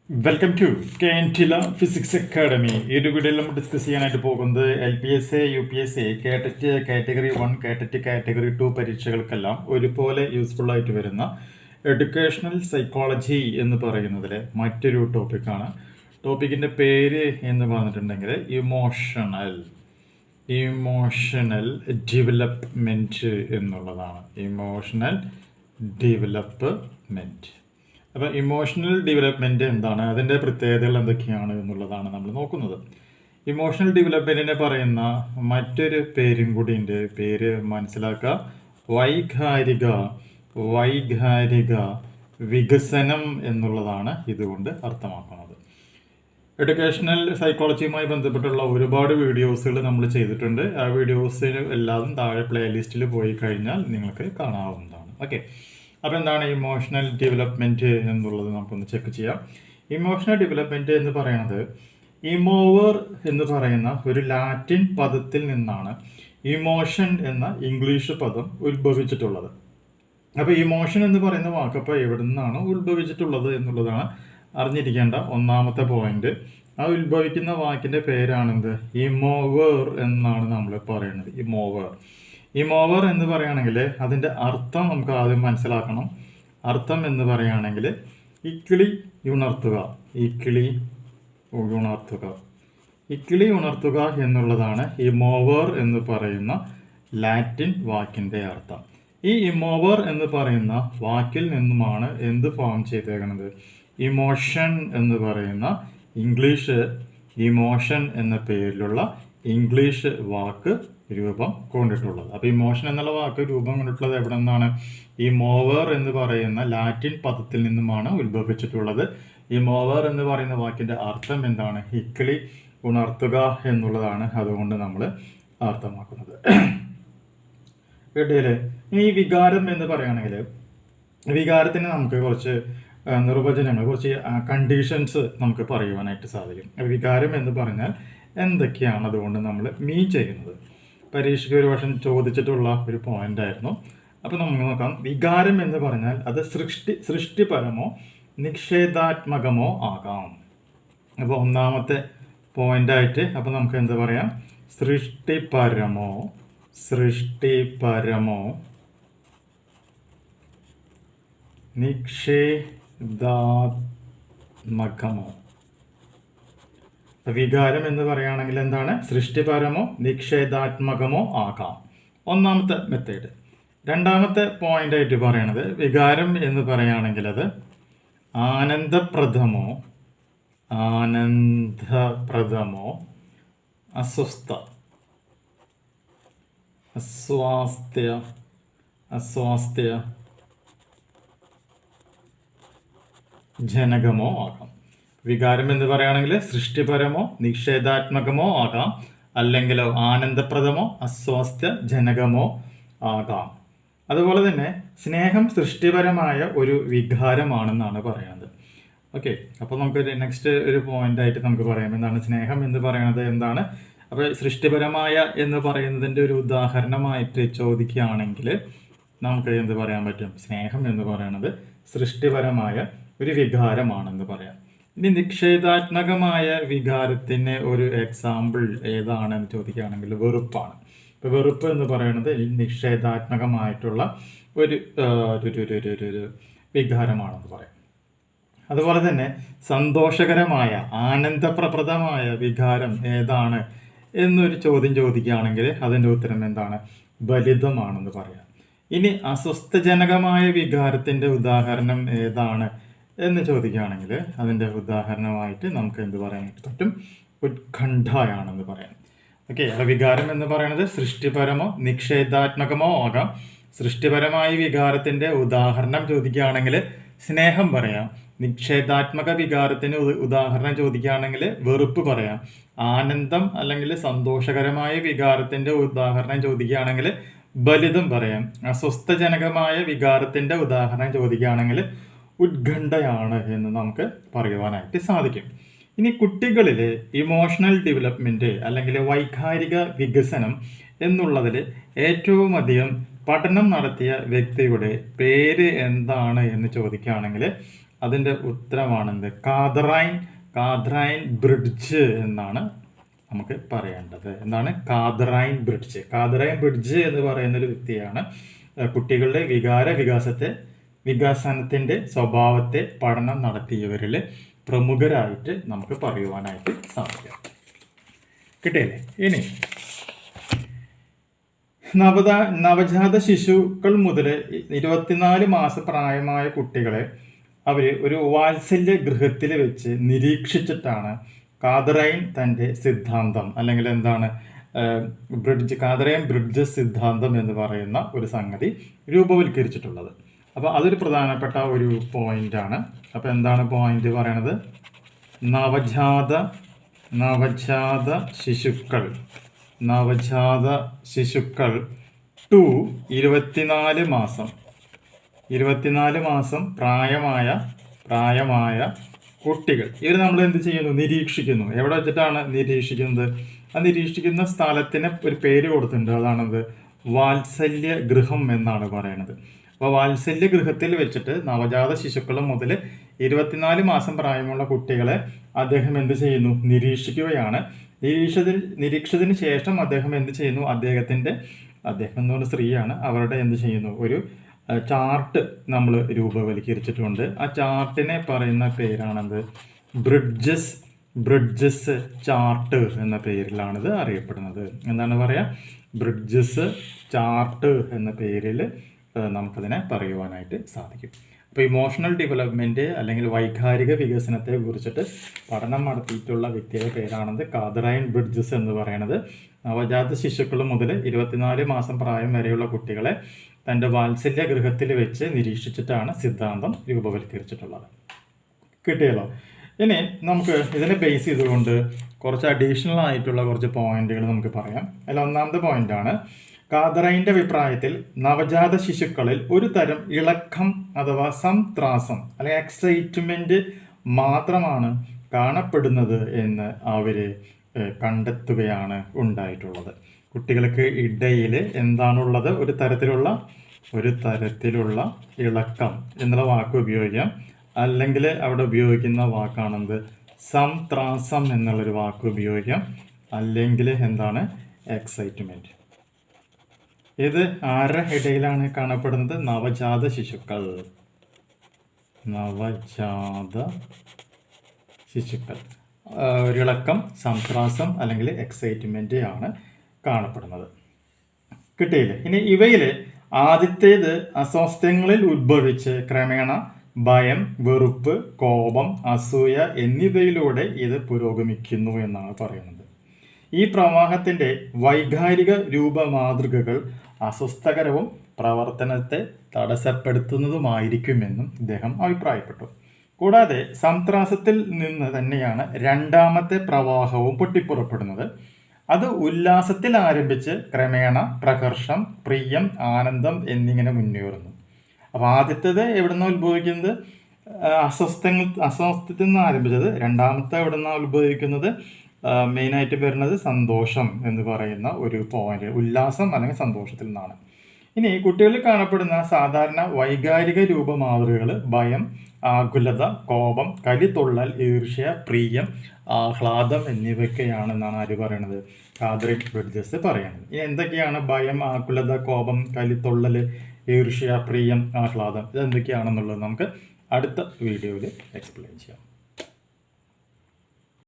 Welcome to കേൻറ്റില physics academy. ഈ ഒരു വീഡിയോയിൽ നമ്മൾ ഡിസ്കസ് ചെയ്യാനായിട്ട് പോകുന്നത് LPSA, UPSA, KTET category 1, KTET category 2 പരീക്ഷകൾക്കെല്ലാം ഒരുപോലെ യൂസ്ഫുൾ ആയിട്ട് വരുന്ന എഡ്യൂക്കേഷണൽ സൈക്കോളജി എന്ന് പറയുന്നതിലെ മറ്റൊരു ടോപ്പിക്കാണ്. ടോപ്പിക്കിൻ്റെ പേര് എന്ന് പറഞ്ഞിട്ടുണ്ടെങ്കിൽ ഇമോഷണൽ ഡെവലപ്മെൻറ്റ് എന്നുള്ളതാണ്. Emotional development. അപ്പോൾ ഇമോഷണൽ ഡെവലപ്മെൻറ്റ് എന്താണ്, അതിൻ്റെ പ്രത്യേകതകൾ എന്തൊക്കെയാണ് എന്നുള്ളതാണ് നമ്മൾ നോക്കുന്നത്. ഇമോഷണൽ ഡെവലപ്മെൻറ്റിനെ പറയുന്ന മറ്റൊരു പേരും കൂടി ഉണ്ട്. പേര് മനസ്സിലാക്കുക, വൈകാരിക വികസനം എന്നുള്ളതാണ് ഇതുകൊണ്ട് അർത്ഥമാക്കുന്നത്. എഡ്യൂക്കേഷണൽ സൈക്കോളജിയുമായി ബന്ധപ്പെട്ടുള്ള ഒരുപാട് വീഡിയോസുകൾ നമ്മൾ ചെയ്തിട്ടുണ്ട്. ആ വീഡിയോസ് എല്ലാതും താഴെ പ്ലേലിസ്റ്റിൽ പോയി കഴിഞ്ഞാൽ നിങ്ങൾക്ക് കാണാവുന്നതാണ്. ഓക്കെ, അപ്പോൾ എന്താണ് ഇമോഷണൽ ഡെവലപ്മെൻറ്റ് എന്നുള്ളത് നമുക്കൊന്ന് ചെക്ക് ചെയ്യാം. ഇമോഷണൽ ഡെവലപ്മെൻറ്റ് എന്ന് പറയുന്നത് ഇമോവർ എന്ന് പറയുന്ന ഒരു ലാറ്റിൻ പദത്തിൽ നിന്നാണ് ഇമോഷൻ എന്ന ഇംഗ്ലീഷ് പദം ഉത്ഭവിച്ചിട്ടുള്ളത്. അപ്പോൾ ഇമോഷൻ എന്ന് പറയുന്ന വാക്ക് അപ്പോൾ എവിടെ നിന്നാണ് ഉത്ഭവിച്ചിട്ടുള്ളത് എന്നുള്ളതാണ് അറിഞ്ഞിരിക്കേണ്ട ഒന്നാമത്തെ പോയിന്റ്. ആ ഉത്ഭവിക്കുന്ന വാക്കിൻ്റെ പേരാണെന്ത്? ഇമോവർ എന്നാണ് നമ്മൾ പറയുന്നത്. ഇമോവർ എന്ന് പറയുകയാണെങ്കിൽ അതിൻ്റെ അർത്ഥം നമുക്ക് ആദ്യം മനസ്സിലാക്കണം. അർത്ഥം എന്ന് പറയുകയാണെങ്കിൽ ഇക്കിളി ഉണർത്തുക എന്നുള്ളതാണ് ഇമോവർ എന്ന് പറയുന്ന ലാറ്റിൻ വാക്കിൻ്റെ അർത്ഥം. ഈ ഇമോവർ എന്ന് പറയുന്ന വാക്കിൽ നിന്നുമാണ് എന്ത് ഫോം ചെയ്തേക്കുന്നത്? ഇമോഷൻ എന്ന് പറയുന്ന ഇമോഷൻ എന്ന പേരിലുള്ള ഇംഗ്ലീഷ് വാക്ക് രൂപം കൊണ്ടിട്ടുള്ളത്. അപ്പോൾ ഇമോഷൻ എന്നുള്ള വാക്ക് രൂപം കൊണ്ടിട്ടുള്ളത് എവിടെ നിന്നാണ്? ഇമോവർ എന്ന് പറയുന്ന ലാറ്റിൻ പദത്തിൽ നിന്നുമാണ് ഉത്ഭവിച്ചിട്ടുള്ളത്. ഇമോവർ എന്ന് പറയുന്ന വാക്കിൻ്റെ അർത്ഥം എന്താണ്? ഇക്കിളി ഉണർത്തുക എന്നുള്ളതാണ് അതുകൊണ്ട് നമ്മൾ അർത്ഥമാക്കുന്നത്. ഇടയിൽ ഈ വികാരം എന്ന് പറയുകയാണെങ്കിൽ വികാരത്തിന് നമുക്ക് കുറച്ച് നിർവചനങ്ങൾ, കുറച്ച് കണ്ടീഷൻസ് നമുക്ക് പറയുവാനായിട്ട് സാധിക്കും. വികാരം എന്ന് പറഞ്ഞാൽ എന്തൊക്കെയാണ് അതുകൊണ്ട് നമ്മൾ മീൻ ചെയ്യുന്നത്? പരീക്ഷയ്ക്ക് ഒരു വർഷം ചോദിച്ചിട്ടുള്ള ഒരു പോയിന്റ് ആയിരുന്നു. അപ്പോൾ നമുക്ക് നോക്കാം. വികാരം എന്ന് പറഞ്ഞാൽ അത് സൃഷ്ടിപരമോ നിഷേധാത്മകമോ ആകാം. അപ്പോൾ ഒന്നാമത്തെ പോയിന്റായിട്ട് അപ്പോൾ നമുക്ക് എന്ത് പറയാം? സൃഷ്ടിപരമോ നിഷേധാത്മകമോ. വികാരം എന്ന് പറയുകയാണെങ്കിൽ എന്താണ്? സൃഷ്ടിപരമോ നിഷേധാത്മകമോ ആകാം, ഒന്നാമത്തെ മെത്തേഡ്. രണ്ടാമത്തെ പോയിന്റായിട്ട് പറയണത് വികാരം എന്ന് പറയുകയാണെങ്കിൽ അത് ആനന്ദപ്രദമോ ജനകമോ ആകാം. വികാരം എന്ന് പറയുകയാണെങ്കിൽ സൃഷ്ടിപരമോ നിഷേധാത്മകമോ ആകാം, അല്ലെങ്കിൽ ആനന്ദപ്രദമോ അസ്വാസ്ഥ്യജനകമോ ആകാം. അതുപോലെ തന്നെ സ്നേഹം സൃഷ്ടിപരമായ ഒരു വികാരമാണെന്നാണ് പറയുന്നത്. ഓക്കെ, അപ്പോൾ നമുക്ക് നെക്സ്റ്റ് ഒരു പോയിന്റായിട്ട് നമുക്ക് പറയാം എന്താണ് സ്നേഹം എന്ന് പറയുന്നത് എന്താണ്. അപ്പോൾ സൃഷ്ടിപരമായ എന്ന് പറയുന്നതിൻ്റെ ഒരു ഉദാഹരണമായിട്ട് ചോദിക്കുകയാണെങ്കിൽ നമുക്ക് എന്ത് പറയാൻ പറ്റും? സ്നേഹം എന്ന് പറയുന്നത് സൃഷ്ടിപരമായ ഒരു വികാരമാണെന്ന് പറയാം. ഇനി നിഷേധാത്മകമായ വികാരത്തിന് ഒരു എക്സാമ്പിൾ ഏതാണെന്ന് ചോദിക്കുകയാണെങ്കിൽ വെറുപ്പാണ്. ഇപ്പോൾ വെറുപ്പ് എന്ന് പറയുന്നത് നിഷേധാത്മകമായിട്ടുള്ള ഒരു വികാരമാണെന്ന് പറയാം. അതുപോലെ തന്നെ സന്തോഷകരമായ ആനന്ദപ്രദമായ വികാരം ഏതാണ് എന്നൊരു ചോദ്യം ചോദിക്കുകയാണെങ്കിൽ അതിൻ്റെ ഉത്തരം എന്താണ്? ബലിതമാണെന്ന് പറയാം. ഇനി അസ്വസ്ഥജനകമായ വികാരത്തിൻ്റെ ഉദാഹരണം ഏതാണ് എന്ന് ചോദിക്കുകയാണെങ്കിൽ അതിൻ്റെ ഉദാഹരണമായിട്ട് നമുക്ക് എന്ത് പറയാനായിട്ട് പറ്റും? ഉത്കണ്ഠയാണെന്ന് പറയാം. ഓക്കെ, അപ്പോൾ വികാരം എന്ന് പറയുന്നത് സൃഷ്ടിപരമോ നിഷേധാത്മകമോ ആകാം. സൃഷ്ടിപരമായ വികാരത്തിൻ്റെ ഉദാഹരണം ചോദിക്കുകയാണെങ്കിൽ സ്നേഹം പറയാം. നിഷേധാത്മക വികാരത്തിന് ഉദാഹരണം ചോദിക്കുകയാണെങ്കിൽ വെറുപ്പ് പറയാം. ആനന്ദം അല്ലെങ്കിൽ സന്തോഷകരമായ വികാരത്തിൻ്റെ ഉദാഹരണം ചോദിക്കുകയാണെങ്കിൽ ബലിതം പറയാം. അസ്വസ്ഥജനകമായ വികാരത്തിൻ്റെ ഉദാഹരണം ചോദിക്കുകയാണെങ്കിൽ ഉത്കണ്ഠയാണ് എന്ന് നമുക്ക് പറയുവാനായിട്ട് സാധിക്കും. ഇനി കുട്ടികളിൽ ഇമോഷണൽ ഡെവലപ്മെൻറ്റ് അല്ലെങ്കിൽ വൈകാരിക വികസനം എന്നുള്ളതിൽ ഏറ്റവും അധികം പഠനം നടത്തിയ വ്യക്തിയുടെ പേര് എന്താണ് എന്ന് ചോദിക്കുകയാണെങ്കിൽ അതിൻ്റെ ഉത്തരമാണെന്ത്? കാതറൈൻ ബ്രിഡ്ജ് എന്നാണ് നമുക്ക് പറയേണ്ടത്. എന്താണ് കാതറൈൻ ബ്രിഡ്ജ് എന്ന് പറയുന്ന ഒരു വ്യക്തിയാണ് കുട്ടികളുടെ വികസനത്തിൻ്റെ സ്വഭാവത്തെ പഠനം നടത്തിയവരിൽ പ്രമുഖരായിട്ട് നമുക്ക് പറയുവാനായിട്ട് സാധിക്കും. കിട്ടിയല്ലേ? ഇനി നവജാത ശിശുക്കൾ മുതൽ 24 മാസം പ്രായമായ കുട്ടികളെ അവർ ഒരു വാത്സല്യ ഗൃഹത്തിൽ വെച്ച് നിരീക്ഷിച്ചിട്ടാണ് കാതറൈൻ തൻ്റെ സിദ്ധാന്തം, അല്ലെങ്കിൽ എന്താണ് കാതറൈൻ ബ്രിഡ്ജ് സിദ്ധാന്തം എന്ന് പറയുന്ന ഒരു സംഗതി രൂപവൽക്കരിച്ചിട്ടുള്ളത്. അപ്പോൾ അതൊരു പ്രധാനപ്പെട്ട ഒരു പോയിന്റാണ്. അപ്പോൾ എന്താണ് പോയിന്റ് പറയണത്? നവജാത ശിശുക്കൾ ടു 24 മാസം പ്രായമായ കുട്ടികൾ. ഇവർ നമ്മൾ എന്ത് ചെയ്യുന്നു? നിരീക്ഷിക്കുന്നു. എവിടെ വെച്ചിട്ടാണ് നിരീക്ഷിക്കുന്നത്? ആ നിരീക്ഷിക്കുന്ന സ്ഥലത്തിന് ഒരു പേര് കൊടുത്തിട്ടുണ്ട്. അതാണത് വാത്സല്യ ഗൃഹം എന്നാണ് പറയുന്നത്. അപ്പോൾ വാത്സല്യ ഗൃഹത്തിൽ വെച്ചിട്ട് നവജാത ശിശുക്കൾ മുതൽ 24 മാസം പ്രായമുള്ള കുട്ടികളെ അദ്ദേഹം എന്ത് ചെയ്യുന്നു? നിരീക്ഷിക്കുകയാണ്. നിരീക്ഷിച്ചതിന് ശേഷം അദ്ദേഹം എന്ത് ചെയ്യുന്നു? അദ്ദേഹം എന്ന് പറഞ്ഞ സ്ത്രീയാണ്. അവരുടെ എന്ത് ചെയ്യുന്നു? ഒരു ചാർട്ട് നമ്മൾ രൂപവൽക്കരിച്ചിട്ടുണ്ട്. ആ ചാർട്ടിനെ പറയുന്ന പേരാണത് ബ്രിഡ്ജസ് ചാർട്ട് എന്ന പേരിലാണിത് അറിയപ്പെടുന്നത്. എന്താണ് പറയുക? ബ്രിഡ്ജസ് ചാർട്ട് എന്ന പേരിൽ നമുക്കതിനെ പറയുവാനായിട്ട് സാധിക്കും. അപ്പോൾ ഇമോഷണൽ ഡെവലപ്മെൻറ്റ് അല്ലെങ്കിൽ വൈകാരിക വികസനത്തെ കുറിച്ചിട്ട് പഠനം നടത്തിയിട്ടുള്ള വ്യക്തിയുടെ പേരാണത് കാതറൈൻ ബ്രിഡ്ജസ് എന്ന് പറയുന്നത്. നവജാത ശിശുക്കൾ മുതൽ 24 മാസം പ്രായം വരെയുള്ള കുട്ടികളെ തൻ്റെ വാത്സല്യ ഗൃഹത്തിൽ വെച്ച് നിരീക്ഷിച്ചിട്ടാണ് സിദ്ധാന്തം രൂപവൽക്കരിച്ചിട്ടുള്ളത്. കിട്ടിയല്ലോ? ഇനി നമുക്ക് ഇതിനെ ബേസ് ചെയ്തുകൊണ്ട് കുറച്ച് അഡീഷണൽ ആയിട്ടുള്ള കുറച്ച് പോയിന്റുകൾ നമുക്ക് പറയാം. അതിൽ ഒന്നാമത്തെ പോയിന്റാണ്, കാതറൈൻ്റെ അഭിപ്രായത്തിൽ നവജാത ശിശുക്കളിൽ ഒരു തരം ഇളക്കം അഥവാ സംത്രാസം അല്ലെങ്കിൽ എക്സൈറ്റ്മെൻറ്റ് മാത്രമാണ് കാണപ്പെടുന്നത് എന്ന് അവർ കണ്ടെത്തുകയാണ് ഉണ്ടായിട്ടുള്ളത്. കുട്ടികൾക്ക് ഇടയിൽ എന്താണുള്ളത്? ഒരു തരത്തിലുള്ള ഇളക്കം എന്നുള്ള വാക്ക് ഉപയോഗിക്കാം. അല്ലെങ്കിൽ അവിടെ ഉപയോഗിക്കുന്ന വാക്കാണെന്ത്? സംത്രാസം എന്നുള്ളൊരു വാക്ക് ഉപയോഗിക്കാം. അല്ലെങ്കിൽ എന്താണ്? എക്സൈറ്റ്മെൻറ്റ്. ഇത് ആരുടെ ഇടയിലാണ് കാണപ്പെടുന്നത്? നവജാത ശിശുക്കൾ. ഒരിളക്കം, സംത്രാസം അല്ലെങ്കിൽ എക്സൈറ്റ്മെൻറ്റ് ആണ് കാണപ്പെടുന്നത്. കിട്ടിയില്ലേ? ഇനി ഇവയിൽ ആദ്യത്തേത് അസ്വാസ്ഥ്യങ്ങളിൽ ഉദ്ഭവിച്ച് ക്രമേണ ഭയം, വെറുപ്പ്, കോപം, അസൂയ എന്നിവയിലൂടെ ഇത് പുരോഗമിക്കുന്നു എന്നാണ് പറയുന്നത്. ഈ പ്രവാഹത്തിൻ്റെ വൈകാരിക രൂപമാതൃകകൾ അസ്വസ്ഥകരവും പ്രവർത്തനത്തെ തടസ്സപ്പെടുത്തുന്നതുമായിരിക്കുമെന്നും ഇദ്ദേഹം അഭിപ്രായപ്പെട്ടു. കൂടാതെ സംത്രാസത്തിൽ നിന്ന് തന്നെയാണ് രണ്ടാമത്തെ പ്രവാഹവും പൊട്ടിപ്പുറപ്പെടുന്നത്. അത് ഉല്ലാസത്തിൽ ആരംഭിച്ച് ക്രമേണ പ്രഹർഷം, പ്രിയം, ആനന്ദം എന്നിങ്ങനെ മുന്നേറുന്നു. അപ്പോൾ ആദ്യത്തേത് എവിടെ നിന്നാണ് ഉത്ഭവിക്കുന്നത്? അസ്വസ്ഥത്തിൽ നിന്ന് ആരംഭിച്ചത്. രണ്ടാമത്തെ എവിടെ നിന്നാണ് ഉത്ഭവിക്കുന്നത്? മെയിനായിട്ട് വരുന്നത് സന്തോഷം എന്ന് പറയുന്ന ഒരു പോയിന്റ്, ഉല്ലാസം അല്ലെങ്കിൽ സന്തോഷത്തിൽ നിന്നാണ്. ഇനി കുട്ടികളിൽ കാണപ്പെടുന്ന സാധാരണ വൈകാരിക രൂപമാതൃകകൾ ഭയം, ആകുലത, കോപം, കലിതുള്ളൽ, ഈർഷ്യ, പ്രിയം, ആഹ്ലാദം എന്നിവയൊക്കെയാണെന്നാണ് ആര് പറയണത്? കാതറൈൻ ബ്രിഡ്ജസ് പറയുന്നത്. ഇനി എന്തൊക്കെയാണ് ഭയം, ആകുലത, കോപം, കലിതുള്ളൽ, ഈർഷ്യ, പ്രിയം, ആഹ്ലാദം? ഇതെന്തൊക്കെയാണെന്നുള്ളത് നമുക്ക് അടുത്ത വീഡിയോയിൽ എക്സ്പ്ലെയിൻ ചെയ്യാം.